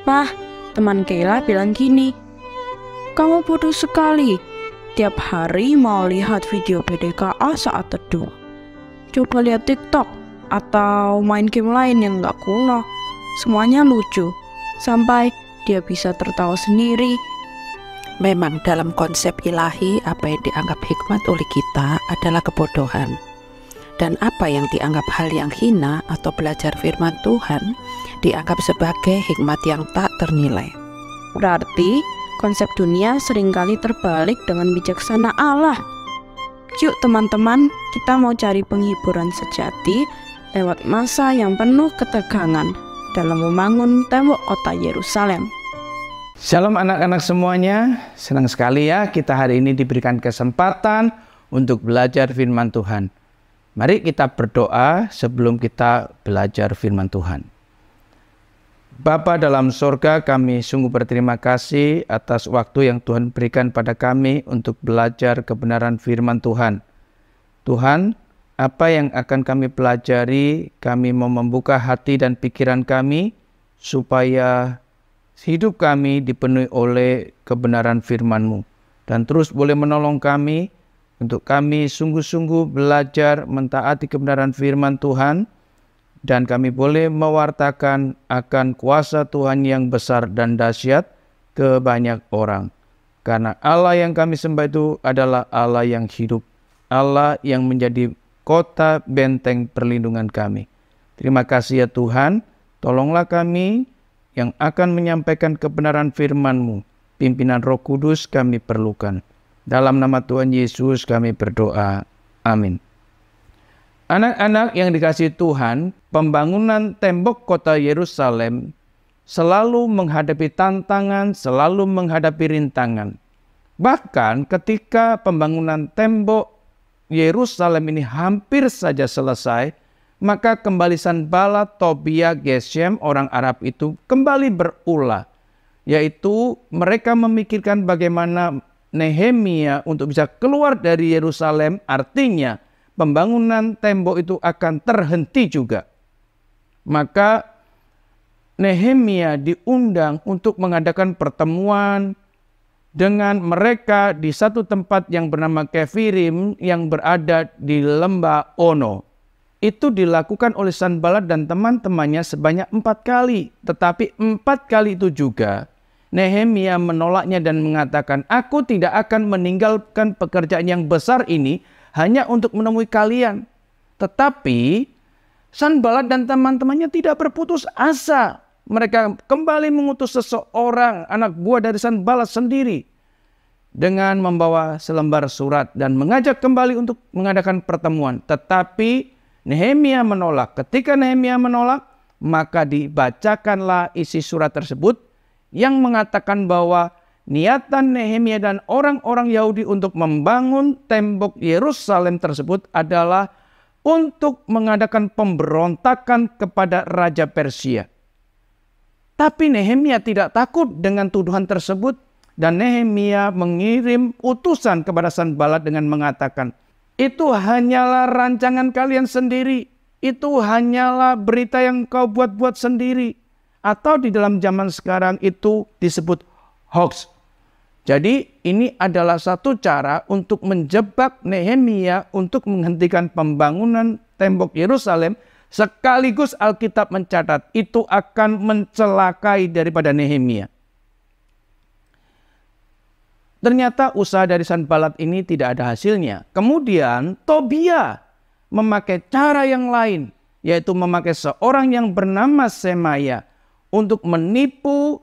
Pah, teman Kayla bilang gini, "Kamu bodoh sekali. Tiap hari mau lihat video PDKA saat teduh. Coba lihat TikTok atau main game lain yang gak kuno. Semuanya lucu. Sampai dia bisa tertawa sendiri." Memang dalam konsep ilahi, apa yang dianggap hikmat oleh kita adalah kebodohan. Dan apa yang dianggap hal yang hina atau belajar firman Tuhan dianggap sebagai hikmat yang tak ternilai. Berarti konsep dunia seringkali terbalik dengan bijaksana Allah. Yuk teman-teman, kita mau cari penghiburan sejati lewat masa yang penuh ketegangan dalam membangun tembok kota Yerusalem. Shalom anak-anak semuanya, senang sekali ya kita hari ini diberikan kesempatan untuk belajar firman Tuhan. Mari kita berdoa sebelum kita belajar firman Tuhan. Bapa dalam sorga, kami sungguh berterima kasih atas waktu yang Tuhan berikan pada kami untuk belajar kebenaran firman Tuhan. Tuhan, apa yang akan kami pelajari, kami mau membuka hati dan pikiran kami supaya hidup kami dipenuhi oleh kebenaran firman-Mu. Dan terus boleh menolong kami untuk kami sungguh-sungguh belajar mentaati kebenaran firman Tuhan. Dan kami boleh mewartakan akan kuasa Tuhan yang besar dan dahsyat ke banyak orang. Karena Allah yang kami sembah itu adalah Allah yang hidup. Allah yang menjadi kota benteng perlindungan kami. Terima kasih ya Tuhan. Tolonglah kami yang akan menyampaikan kebenaran firman-Mu. Pimpinan Roh Kudus kami perlukan. Dalam nama Tuhan Yesus kami berdoa. Amin. Anak-anak yang dikasihi Tuhan, pembangunan tembok kota Yerusalem selalu menghadapi tantangan, selalu menghadapi rintangan. Bahkan ketika pembangunan tembok Yerusalem ini hampir saja selesai, maka kembali Sanballat, Tobia, Geshem, orang Arab itu kembali berulah. Yaitu mereka memikirkan bagaimana Nehemia untuk bisa keluar dari Yerusalem, artinya pembangunan tembok itu akan terhenti juga. Maka Nehemia diundang untuk mengadakan pertemuan dengan mereka di satu tempat yang bernama Kefirim yang berada di lembah Ono. Itu dilakukan oleh Sanballat dan teman-temannya sebanyak 4 kali. Tetapi 4 kali itu juga Nehemia menolaknya dan mengatakan, "Aku tidak akan meninggalkan pekerjaan yang besar ini hanya untuk menemui kalian." Tetapi Sanballat dan teman-temannya tidak berputus asa. Mereka kembali mengutus seseorang anak buah dari Sanballat sendiri dengan membawa selembar surat dan mengajak kembali untuk mengadakan pertemuan. Tetapi Nehemia menolak. Ketika Nehemia menolak, maka dibacakanlah isi surat tersebut yang mengatakan bahwa niatan Nehemia dan orang-orang Yahudi untuk membangun tembok Yerusalem tersebut adalah untuk mengadakan pemberontakan kepada Raja Persia. Tapi Nehemia tidak takut dengan tuduhan tersebut dan Nehemia mengirim utusan kepada Sanballat dengan mengatakan, "Itu hanyalah rancangan kalian sendiri. Itu hanyalah berita yang kau buat-buat sendiri." Atau di dalam zaman sekarang itu disebut hoax. Jadi ini adalah satu cara untuk menjebak Nehemia untuk menghentikan pembangunan tembok Yerusalem. Sekaligus Alkitab mencatat itu akan mencelakai daripada Nehemia. Ternyata usaha dari Sanballat ini tidak ada hasilnya. Kemudian Tobia memakai cara yang lain, yaitu memakai seorang yang bernama Semaya untuk menipu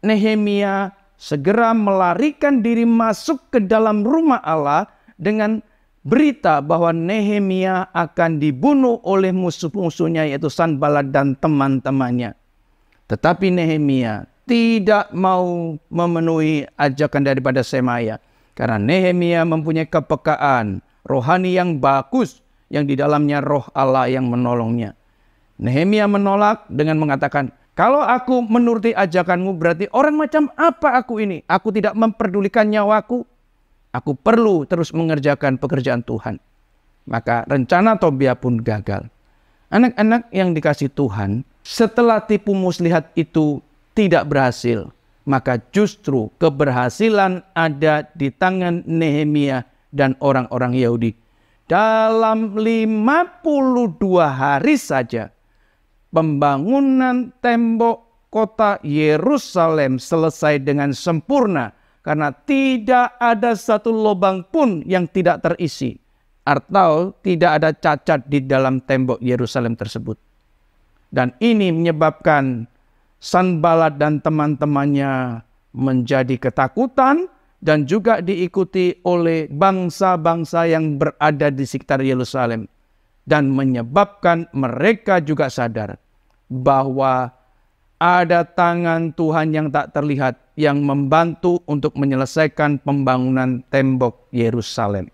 Nehemia segera melarikan diri masuk ke dalam rumah Allah dengan berita bahwa Nehemia akan dibunuh oleh musuh-musuhnya yaitu Sanballat dan teman-temannya. Tetapi Nehemia tidak mau memenuhi ajakan daripada Semaya. Karena Nehemia mempunyai kepekaan rohani yang bagus yang di dalamnya roh Allah yang menolongnya. Nehemia menolak dengan mengatakan, "Kalau aku menuruti ajakanmu berarti orang macam apa aku ini? Aku tidak memperdulikan nyawaku. Aku perlu terus mengerjakan pekerjaan Tuhan." Maka rencana Tobia pun gagal. Anak-anak yang dikasih Tuhan, setelah tipu muslihat itu tidak berhasil, maka justru keberhasilan ada di tangan Nehemia dan orang-orang Yahudi. Dalam 52 hari saja, pembangunan tembok kota Yerusalem selesai dengan sempurna, karena tidak ada satu lubang pun yang tidak terisi atau tidak ada cacat di dalam tembok Yerusalem tersebut. Dan ini menyebabkan Sanbalat dan teman-temannya menjadi ketakutan dan juga diikuti oleh bangsa-bangsa yang berada di sekitar Yerusalem, dan menyebabkan mereka juga sadar bahwa ada tangan Tuhan yang tak terlihat yang membantu untuk menyelesaikan pembangunan tembok Yerusalem.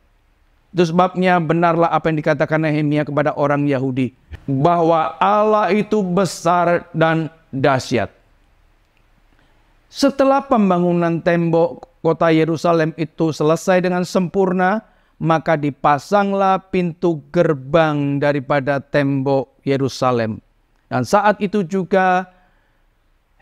Itu sebabnya benarlah apa yang dikatakan Nehemia kepada orang Yahudi, bahwa Allah itu besar dan dahsyat. Setelah pembangunan tembok kota Yerusalem itu selesai dengan sempurna, maka dipasanglah pintu gerbang daripada tembok Yerusalem. Dan saat itu juga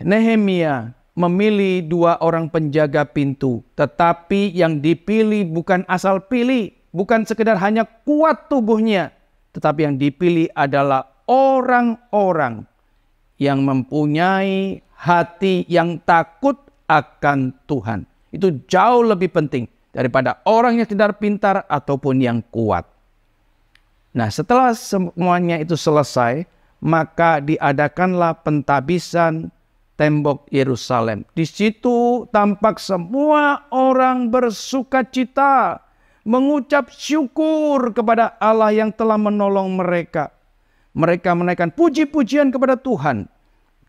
Nehemia memilih 2 orang penjaga pintu, tetapi yang dipilih bukan asal pilih, bukan sekedar hanya kuat tubuhnya, tetapi yang dipilih adalah orang-orang yang mempunyai hati yang takut akan Tuhan. Itu jauh lebih penting daripada orang yang tidak pintar ataupun yang kuat. Nah, setelah semuanya itu selesai, maka diadakanlah pentabisan tembok Yerusalem. Di situ tampak semua orang bersukacita, mengucap syukur kepada Allah yang telah menolong mereka. Mereka menaikkan puji-pujian kepada Tuhan.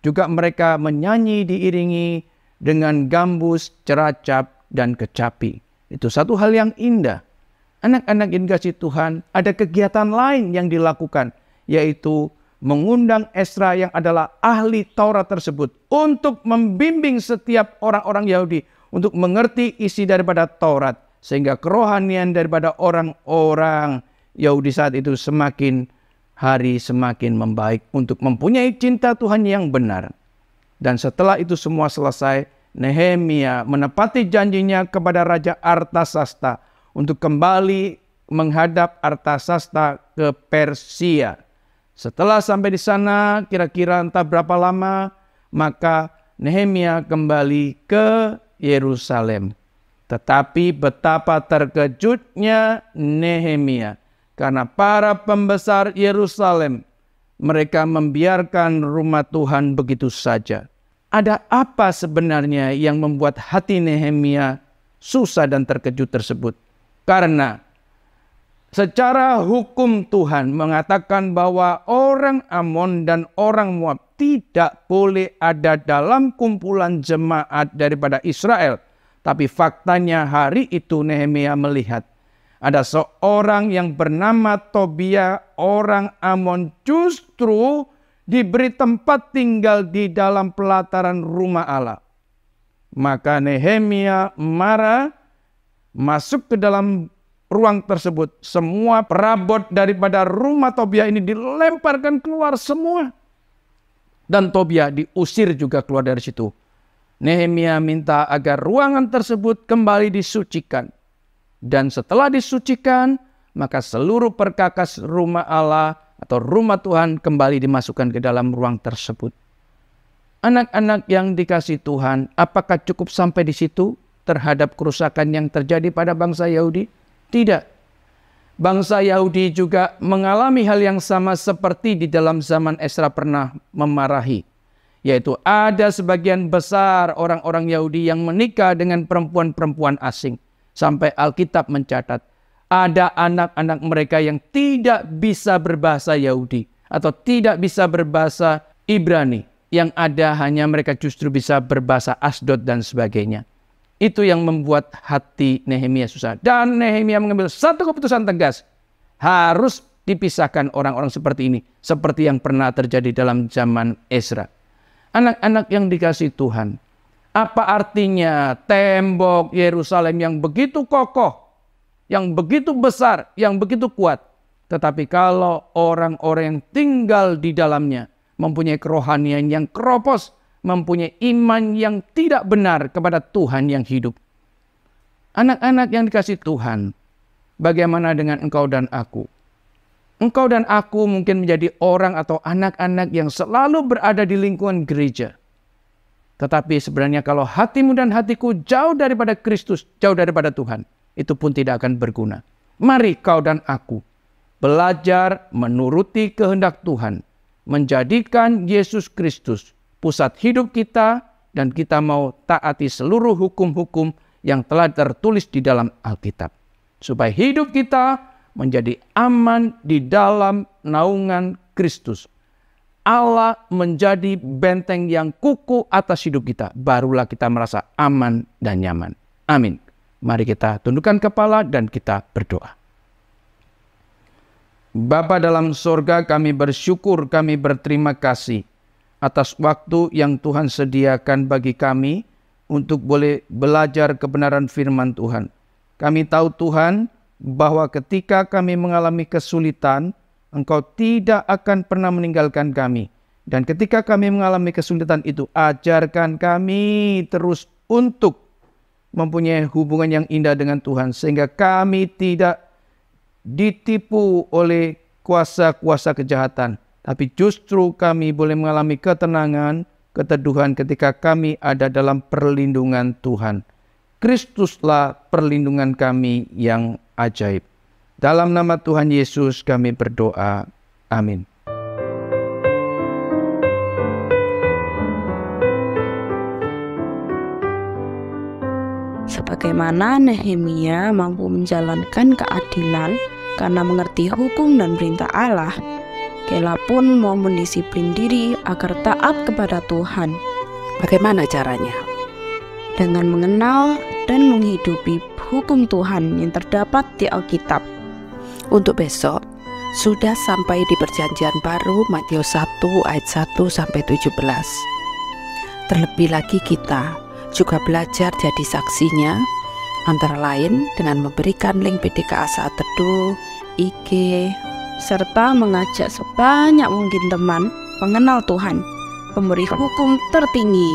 Juga mereka menyanyi diiringi dengan gambus, ceracap, dan kecapi. Itu satu hal yang indah. Anak-anak yang dikasihi Tuhan, ada kegiatan lain yang dilakukan, yaitu mengundang Ezra yang adalah ahli Taurat tersebut untuk membimbing setiap orang-orang Yahudi untuk mengerti isi daripada Taurat, sehingga kerohanian daripada orang-orang Yahudi saat itu semakin hari semakin membaik untuk mempunyai cinta Tuhan yang benar. Dan setelah itu semua selesai, Nehemia menepati janjinya kepada Raja Artasasta untuk kembali menghadap Artasasta ke Persia. Setelah sampai di sana, kira-kira entah berapa lama, maka Nehemia kembali ke Yerusalem. Tetapi betapa terkejutnya Nehemia, karena para pembesar Yerusalem, mereka membiarkan rumah Tuhan begitu saja. Ada apa sebenarnya yang membuat hati Nehemia susah dan terkejut tersebut? Karena secara hukum Tuhan mengatakan bahwa orang Amon dan orang Moab tidak boleh ada dalam kumpulan jemaat daripada Israel. Tapi faktanya hari itu Nehemia melihat ada seorang yang bernama Tobia, orang Amon, justru diberi tempat tinggal di dalam pelataran rumah Allah. Maka Nehemia marah, masuk ke dalam ruang tersebut. Semua perabot daripada rumah Tobia ini dilemparkan keluar semua. Dan Tobia diusir juga keluar dari situ. Nehemia minta agar ruangan tersebut kembali disucikan. Dan setelah disucikan, maka seluruh perkakas rumah Allah atau rumah Tuhan kembali dimasukkan ke dalam ruang tersebut. Anak-anak yang dikasihi Tuhan, apakah cukup sampai di situ terhadap kerusakan yang terjadi pada bangsa Yahudi? Tidak. Bangsa Yahudi juga mengalami hal yang sama seperti di dalam zaman Ezra pernah memarahi. Yaitu ada sebagian besar orang-orang Yahudi yang menikah dengan perempuan-perempuan asing. Sampai Alkitab mencatat, ada anak-anak mereka yang tidak bisa berbahasa Yahudi atau tidak bisa berbahasa Ibrani. Yang ada hanya mereka justru bisa berbahasa Asdod dan sebagainya. Itu yang membuat hati Nehemia susah. Dan Nehemia mengambil satu keputusan tegas. Harus dipisahkan orang-orang seperti ini. Seperti yang pernah terjadi dalam zaman Ezra. Anak-anak yang dikasihi Tuhan, apa artinya tembok Yerusalem yang begitu kokoh, yang begitu besar, yang begitu kuat, tetapi kalau orang-orang yang tinggal di dalamnya mempunyai kerohanian yang keropos, mempunyai iman yang tidak benar kepada Tuhan yang hidup. Anak-anak yang dikasihi Tuhan, bagaimana dengan engkau dan aku? Engkau dan aku mungkin menjadi orang atau anak-anak yang selalu berada di lingkungan gereja. Tetapi sebenarnya kalau hatimu dan hatiku jauh daripada Kristus, jauh daripada Tuhan, itu pun tidak akan berguna. Mari kau dan aku belajar menuruti kehendak Tuhan, menjadikan Yesus Kristus pusat hidup kita, dan kita mau taati seluruh hukum-hukum yang telah tertulis di dalam Alkitab. Supaya hidup kita menjadi aman di dalam naungan Kristus. Allah menjadi benteng yang kukuh atas hidup kita. Barulah kita merasa aman dan nyaman. Amin. Mari kita tundukkan kepala dan kita berdoa. Bapa dalam sorga, kami bersyukur, kami berterima kasih atas waktu yang Tuhan sediakan bagi kami untuk boleh belajar kebenaran firman Tuhan. Kami tahu Tuhan bahwa ketika kami mengalami kesulitan, Engkau tidak akan pernah meninggalkan kami. Dan ketika kami mengalami kesulitan itu, ajarkan kami terus untuk mempunyai hubungan yang indah dengan Tuhan. Sehingga kami tidak ditipu oleh kuasa-kuasa kejahatan. Tapi justru kami boleh mengalami ketenangan, keteduhan ketika kami ada dalam perlindungan Tuhan. Kristuslah perlindungan kami yang ajaib. Dalam nama Tuhan Yesus kami berdoa. Amin. Sebagaimana Nehemia mampu menjalankan keadilan karena mengerti hukum dan perintah Allah, Kela pun mau mendisiplin diri agar taat kepada Tuhan. Bagaimana caranya? Dengan mengenal dan menghidupi hukum Tuhan yang terdapat di Alkitab. Untuk besok, sudah sampai di perjanjian baru Matius 1 ayat 1 sampai 17. Terlebih lagi kita juga belajar jadi saksinya, antara lain dengan memberikan link PDKA Saat Teduh, IG, serta mengajak sebanyak mungkin teman mengenal Tuhan, pemberi hukum tertinggi